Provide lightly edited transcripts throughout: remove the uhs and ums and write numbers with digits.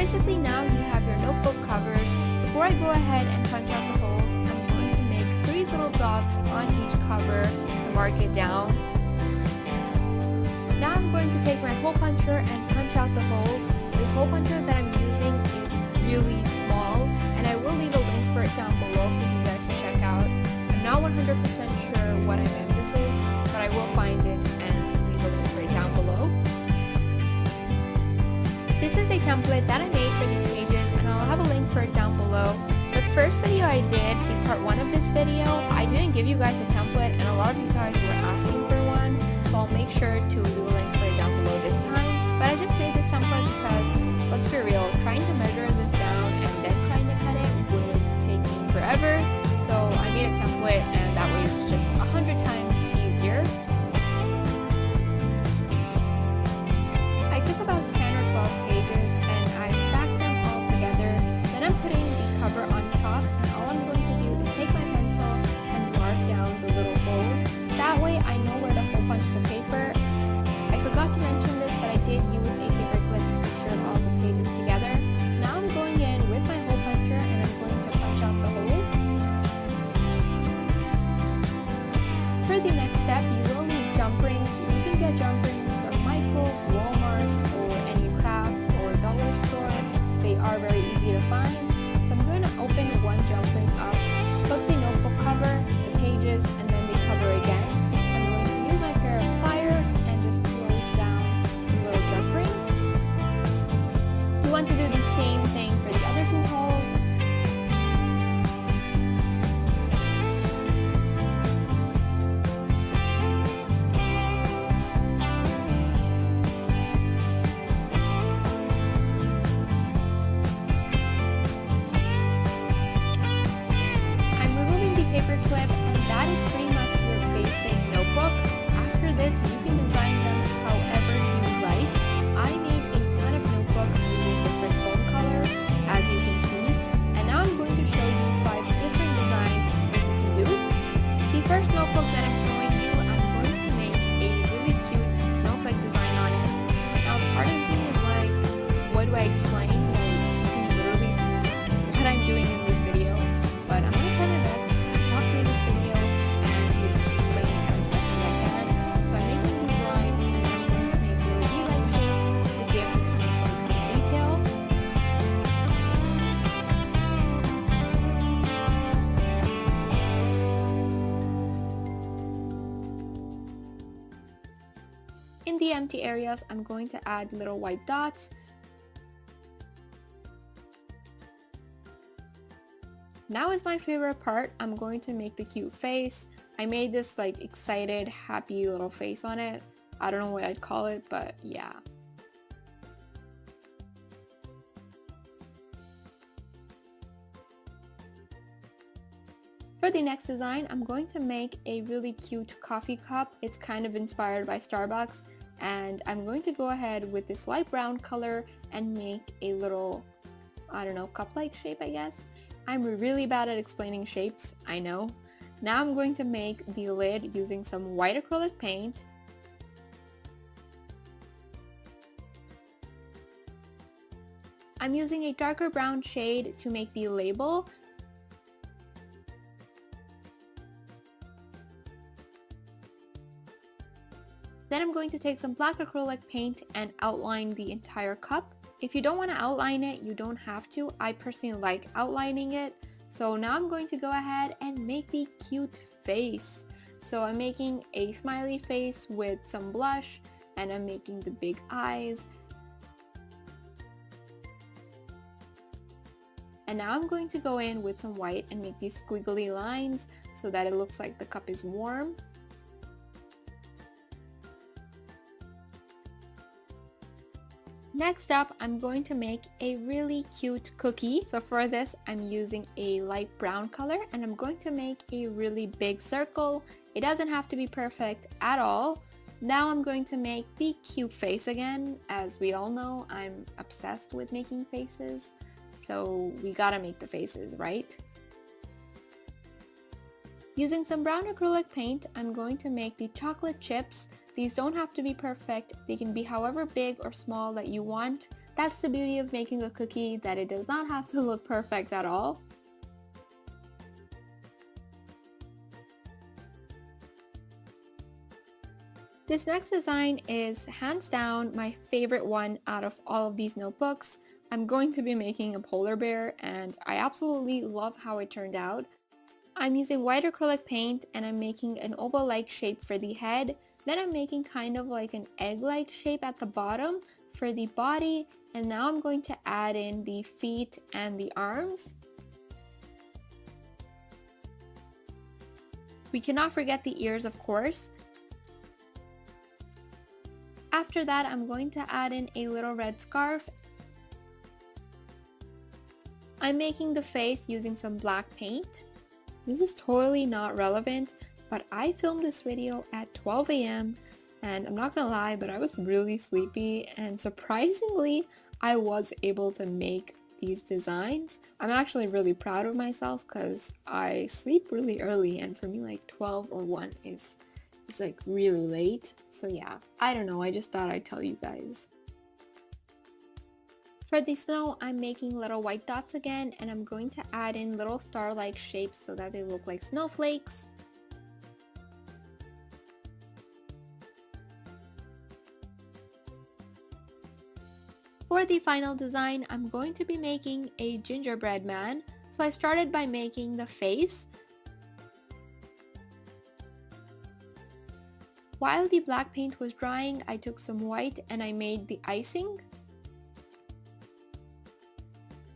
basically now you have your notebook covers. Before I go ahead and punch out the holes, I'm going to make 3 little dots on each cover to mark it down. Now I'm going to take my hole puncher and punch out the holes. This hole puncher that I'm using is really small, and I will leave a link for it down below for you guys to check out. I'm not 100% sure what MM this is, but I will find it and leave a link for it down below. This is a template that I made for these pages, and I'll have a link for it down below. The first video I did, the part 1 of this video, I didn't give you guys a template, and a lot of you guys were asking for one, so I'll make sure to leave a link for it down below this time. But I just made this template because, let's be real, trying to measure this down and then trying to cut it would take me forever. So I made a template, and that way it's just 100 times easier. I took about 10 or 12 pages and I stacked them all together. Then I'm putting the cover on top, and all I'm going to do is take my pencil and mark down the little holes. That way I know where to hole punch the paper. I forgot to mention this, but I did use a paper clip to secure all the pages together. Now I'm going in with my hole puncher and I'm going to punch out the holes. For the next step, you will need jump rings. You can get jump rings from Michael's, Walmart, or any craft or dollar store. They are very easy to find. So I'm going to open one jump ring up, put the notebook cover, the pages, and then the cover again. I'm going to use my pair of pliers and just close down the little jump ring. You want to do the same thing for the other 2 holes. Paper clip, and that is pretty much your basic notebook. After this, you can design them however you like. I made a ton of notebooks using different foam colors, as you can see, and now I'm going to show you 5 different designs that you can do. The first notebook that I'm showing you, I'm going to make a really cute snowflake design on it. Now, part of me is like, what do I explain? Like, you can literally see what I'm doing in this video, but I'm going to try my best through this video and explain it as best as I can. So I'm making these lines, and I'm going to make little V-like shapes to give this thing some detail. In the empty areas, I'm going to add little white dots. Now is my favorite part. I'm going to make the cute face. I made this like excited, happy little face on it. I don't know what I'd call it, but yeah. For the next design, I'm going to make a really cute coffee cup. It's kind of inspired by Starbucks, and I'm going to go ahead with this light brown color and make a little, I don't know, cup-like shape, I guess. I'm really bad at explaining shapes, I know. Now I'm going to make the lid using some white acrylic paint. I'm using a darker brown shade to make the label. Then I'm going to take some black acrylic paint and outline the entire cup. If you don't want to outline it, you don't have to. I personally like outlining it. So now I'm going to go ahead and make the cute face. So I'm making a smiley face with some blush, and I'm making the big eyes. And now I'm going to go in with some white and make these squiggly lines so that it looks like the cup is warm. Next up, I'm going to make a really cute cookie. So for this, I'm using a light brown color, and I'm going to make a really big circle. It doesn't have to be perfect at all. Now I'm going to make the cute face again. As we all know, I'm obsessed with making faces, so we gotta make the faces, right? Using some brown acrylic paint, I'm going to make the chocolate chips. These don't have to be perfect. They can be however big or small that you want. That's the beauty of making a cookie, that it does not have to look perfect at all. This next design is hands down my favorite one out of all of these notebooks. I'm going to be making a polar bear and I absolutely love how it turned out. I'm using white acrylic paint and I'm making an oval-like shape for the head. Then I'm making kind of like an egg-like shape at the bottom for the body, and now I'm going to add in the feet and the arms. We cannot forget the ears, of course. After that, I'm going to add in a little red scarf. I'm making the face using some black paint. This is totally not relevant, but I filmed this video at 12 a.m. and I'm not gonna lie, but I was really sleepy, and surprisingly, I was able to make these designs. I'm actually really proud of myself because I sleep really early, and for me like 12 or 1 is like really late. So yeah, I don't know, I just thought I'd tell you guys. For the snow, I'm making little white dots again, and I'm going to add in little star-like shapes so that they look like snowflakes. For the final design, I'm going to be making a gingerbread man. So I started by making the face. While the black paint was drying, I took some white and I made the icing.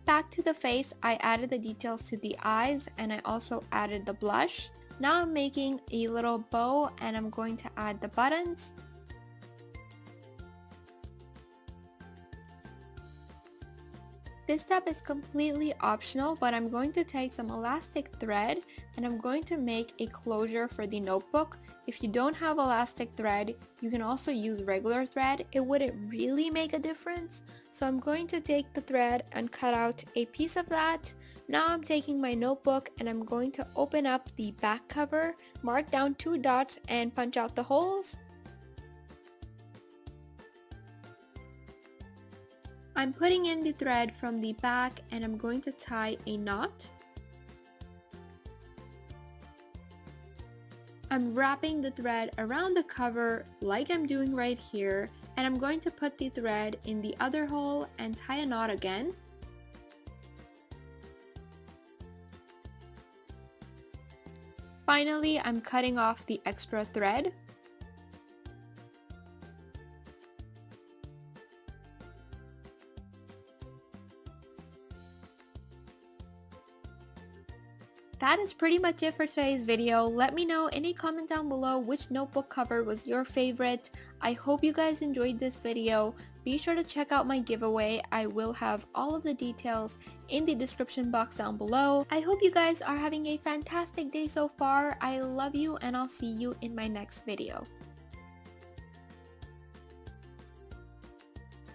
Back to the face, I added the details to the eyes and I also added the blush. Now I'm making a little bow and I'm going to add the buttons. This step is completely optional, but I'm going to take some elastic thread and I'm going to make a closure for the notebook. If you don't have elastic thread, you can also use regular thread. It wouldn't really make a difference. So I'm going to take the thread and cut out a piece of that. Now I'm taking my notebook and I'm going to open up the back cover, mark down 2 dots and punch out the holes. I'm putting in the thread from the back and I'm going to tie a knot. I'm wrapping the thread around the cover like I'm doing right here, and I'm going to put the thread in the other hole and tie a knot again. Finally, I'm cutting off the extra thread. That is pretty much it for today's video. Let me know in a comment down below which notebook cover was your favorite. I hope you guys enjoyed this video. Be sure to check out my giveaway. I will have all of the details in the description box down below. I hope you guys are having a fantastic day so far. I love you and I'll see you in my next video.